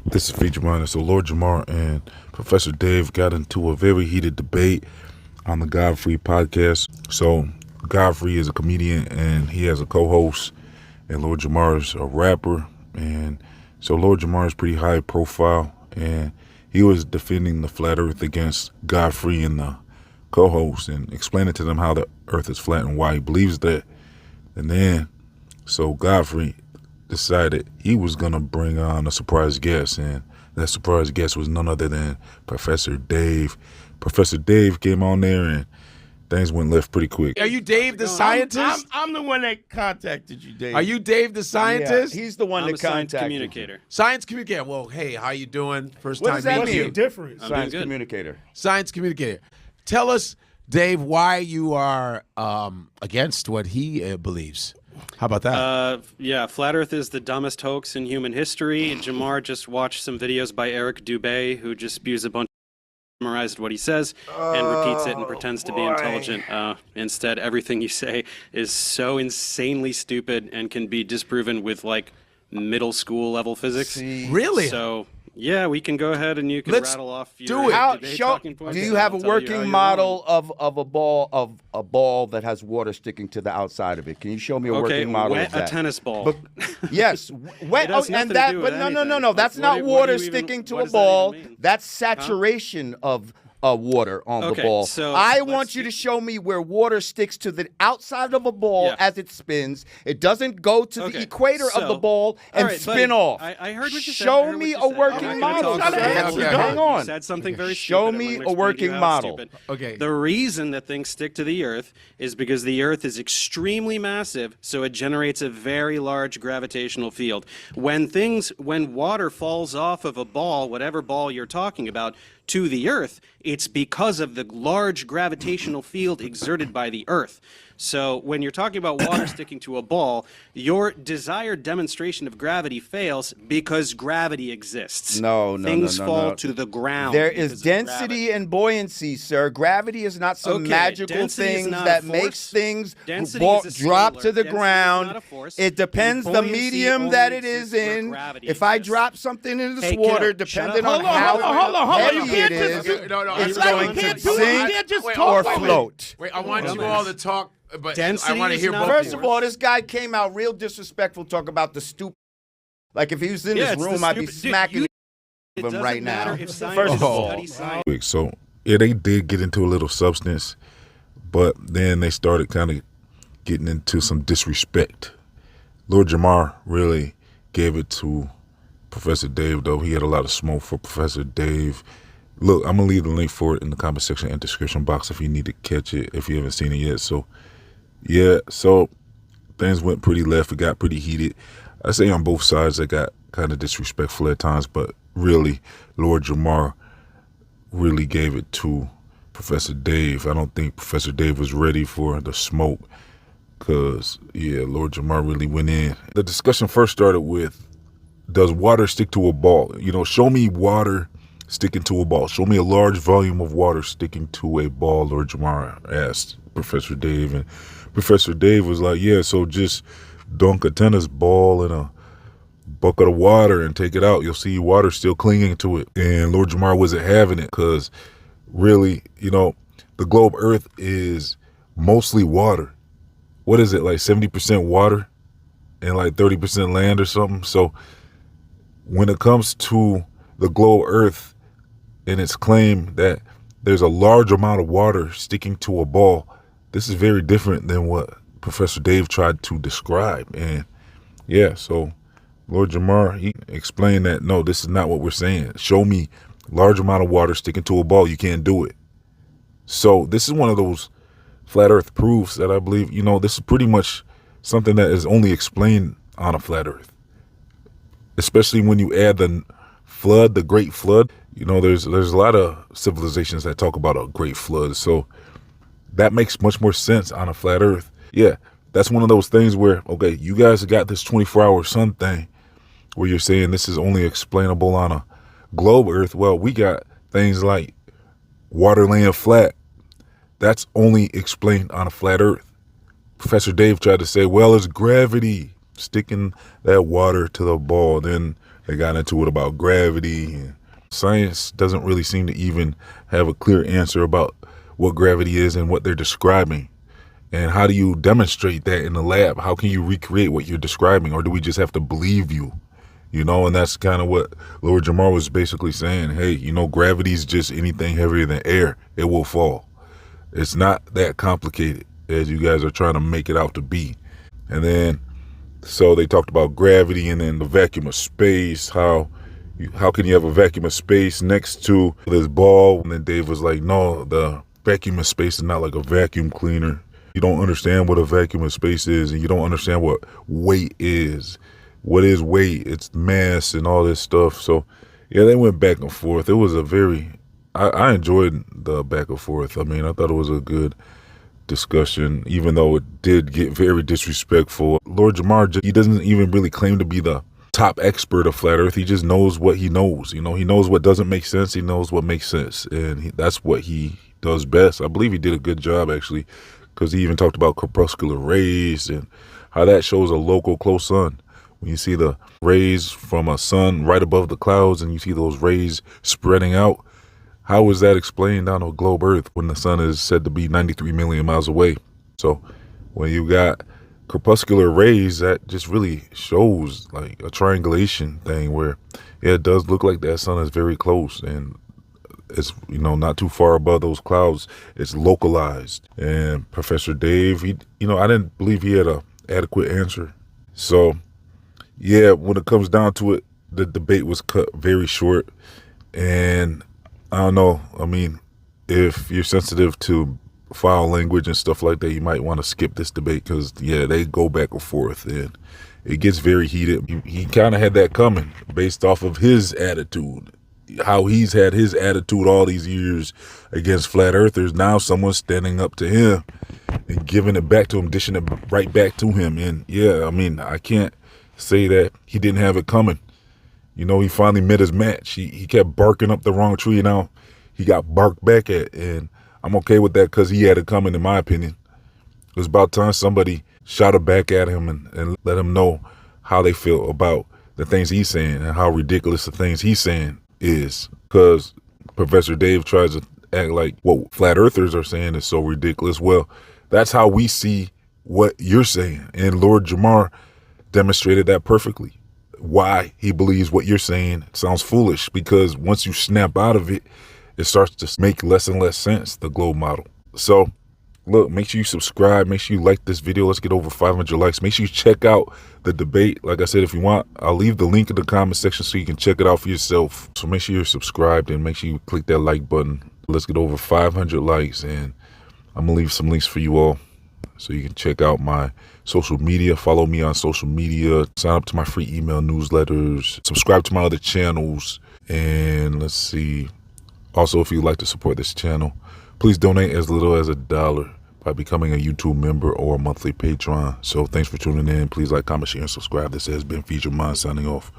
This is Feature Minor. So Lord Jamar and Professor Dave got into a very heated debate on the Godfrey podcast. So Godfrey is a comedian and he has a co-host, and Lord Jamar is a rapper. And so Lord Jamar is pretty high profile, and he was defending the flat earth against Godfrey and the co-host and explaining to them how the earth is flat and why he believes that. And then so Godfrey decided he was going to bring on a surprise guest, and that surprise guest was none other than Professor Dave. Professor Dave came on there, and things went left pretty quick. Are you Dave the scientist? I'm the one that contacted you, Dave. Are you Dave the scientist? Yeah, he's the one I'm that a science contacted communicator. Science communicator. Well, hey, how you doing? First What time does that meeting mean? you. Difference. I'm Science doing good. communicator. Science communicator. Tell us, Dave, why you are against what he believes. How about that? Yeah, Flat Earth is the dumbest hoax in human history. Jamar just watched some videos by Eric Dubé, who just spews a bunch memorized what he says and repeats it and pretends to be intelligent. Instead, everything you say is so insanely stupid and can be disproven with like middle school level physics. Really? So yeah, we can go ahead and you can Let's rattle off your do it. debate talking points. Do you have a I'll tell you how working you're model of a ball that has water sticking to the outside of it? Can you show me a wrong. Okay, working model wet of that? a tennis ball. But, yes, wet. It has nothing And to that, do but with no, anything. that's Like, not what do water you even- sticking to what a does that even ball. mean? That's saturation of water on the Okay, ball. so I let's want you see. to show me where water sticks to the outside of a ball Yeah. as it spins. It doesn't go to the Okay, equator of the so- ball and all right, spin buddy, off. I heard what you said. I Show heard what me you a said. I'm working not gonna model, talk sir. about it. Okay, Hang You on. said something very Show stupid. me I'm a gonna explain to you working how it's model. stupid. Okay. The reason that things stick to the Earth is because the Earth is extremely massive, so it generates a very large gravitational field. When water falls off of a ball, whatever ball you're talking about, to the Earth, it's because of the large gravitational field exerted by the Earth. So when you're talking about water sticking to a ball, your desired demonstration of gravity fails because gravity exists. No, Things no. fall to the ground. There because is of density gravity. and buoyancy, sir. Gravity is not some Okay, magical density is thing not that a makes force. things Density is a drop scalar. to the Density is ground. not a force. It depends And the buoyancy medium only that it is exists where in. gravity If I exists. drop something into this Hey, water, kiddo, shut depending up. on Hold on, how hold on. heavy You it can't is, just- no, it's like, going you to can't do it. You sink can't just or talk like float. Wait, I want you Dumbass. all to talk, but Density I want to is hear not both a of First you. of all, this guy came out real disrespectful, talk about the stupid. Like if he was in Yeah, this it's the room, I'd be stupid- dude, smacking It him doesn't right matter now. if scientists First of all, study science. So yeah, they did get into a little substance, but then they started kind of getting into some disrespect. Lord Jamar really gave it to Professor Dave, though. He had a lot of smoke for Professor Dave. Look, I'm going to leave the link for it in the comment section and description box if you need to catch it, if you haven't seen it yet. So, yeah, so things went pretty left. It got pretty heated. I say on both sides, they got kind of disrespectful at times, but really, Lord Jamar really gave it to Professor Dave. I don't think Professor Dave was ready for the smoke because, yeah, Lord Jamar really went in. The discussion first started with, does water stick to a ball? You know, show me water sticking to a ball. Show me a large volume of water sticking to a ball, Lord Jamar asked Professor Dave. And Professor Dave was like, yeah, so just dunk a tennis ball in a bucket of water and take it out. You'll see water still clinging to it. And Lord Jamar wasn't having it because really, you know, the globe Earth is mostly water. What is it, like 70% water and like 30% land or something? So when it comes to the globe Earth and its claim that there's a large amount of water sticking to a ball, this is very different than what Professor Dave tried to describe. And yeah, so Lord Jamar, he explained that, no, this is not what we're saying. Show me large amount of water sticking to a ball. You can't do it. So this is one of those flat earth proofs that I believe, you know, this is pretty much something that is only explained on a flat earth. Especially when you add the flood, the great flood. You know, there's a lot of civilizations that talk about a great flood. So that makes much more sense on a flat earth. Yeah, that's one of those things where, okay, you guys got this 24-hour sun thing where you're saying this is only explainable on a globe earth. Well, we got things like water laying flat. That's only explained on a flat earth. Professor Dave tried to say, well, it's gravity sticking that water to the ball. Then They got into it about gravity. And science doesn't really seem to even have a clear answer about what gravity is and what they're describing. And how do you demonstrate that in the lab? How can you recreate what you're describing? Or do we just have to believe you? You know, and that's kind of what Lord Jamar was basically saying. Hey, you know, gravity is just anything heavier than air. It will fall. It's not that complicated as you guys are trying to make it out to be. And then, so they talked about gravity and then the vacuum of space. How can you have a vacuum of space next to this ball? And then Dave was like, no, the vacuum of space is not like a vacuum cleaner. You don't understand what a vacuum of space is, and you don't understand what weight is. What is weight? It's mass and all this stuff. So, yeah, they went back and forth. It was I enjoyed the back and forth. I mean, I thought it was a good discussion, even though it did get very disrespectful. Lord Jamar, he doesn't even really claim to be the top expert of flat earth. He just knows what he knows. You know, he knows what doesn't make sense. He knows what makes sense. And that's what he does best. I believe he did a good job, actually, because he even talked about corpuscular rays and how that shows a local close sun. When you see the rays from a sun right above the clouds and you see those rays spreading out, how is that explained on a globe Earth when the sun is said to be 93 million miles away? So when you got corpuscular rays, that just really shows like a triangulation thing where, yeah, it does look like that sun is very close and it's, you know, not too far above those clouds. It's localized. And Professor Dave, I didn't believe he had a adequate answer. So yeah, when it comes down to it, the debate was cut very short. And I don't know. I mean, if you're sensitive to foul language and stuff like that, you might want to skip this debate because, yeah, they go back and forth and it gets very heated. He kind of had that coming based off of his attitude, how he's had his attitude all these years against flat earthers. Now someone's standing up to him and giving it back to him, dishing it right back to him. And, yeah, I mean, I can't say that he didn't have it coming. You know, he finally met his match. He kept barking up the wrong tree. Now he got barked back at, and I'm okay with that because he had it coming, in my opinion. It was about time somebody shouted back at him and let him know how they feel about the things he's saying and how ridiculous the things he's saying is. Because Professor Dave tries to act like what flat earthers are saying is so ridiculous. Well, that's how we see what you're saying. And Lord Jamar demonstrated that perfectly. Why he believes what you're saying sounds foolish, because once you snap out of it, it starts to make less and less sense, the globe model. So look, make sure you subscribe, make sure you like this video. Let's get over 500 likes. Make sure you check out the debate. Like I said, if you want, I'll leave the link in the comment section so you can check it out for yourself. So make sure you're subscribed and make sure you click that like button. Let's get over 500 likes, and I'm gonna leave some links for you all so you can check out my social media. Follow me on social media. Sign up to my free email newsletters. Subscribe to my other channels. And let's see. Also, if you'd like to support this channel, please donate as little as $1 by becoming a YouTube member or a monthly patron. So thanks for tuning in. Please like, comment, share, and subscribe. This has been Feature Mind signing off.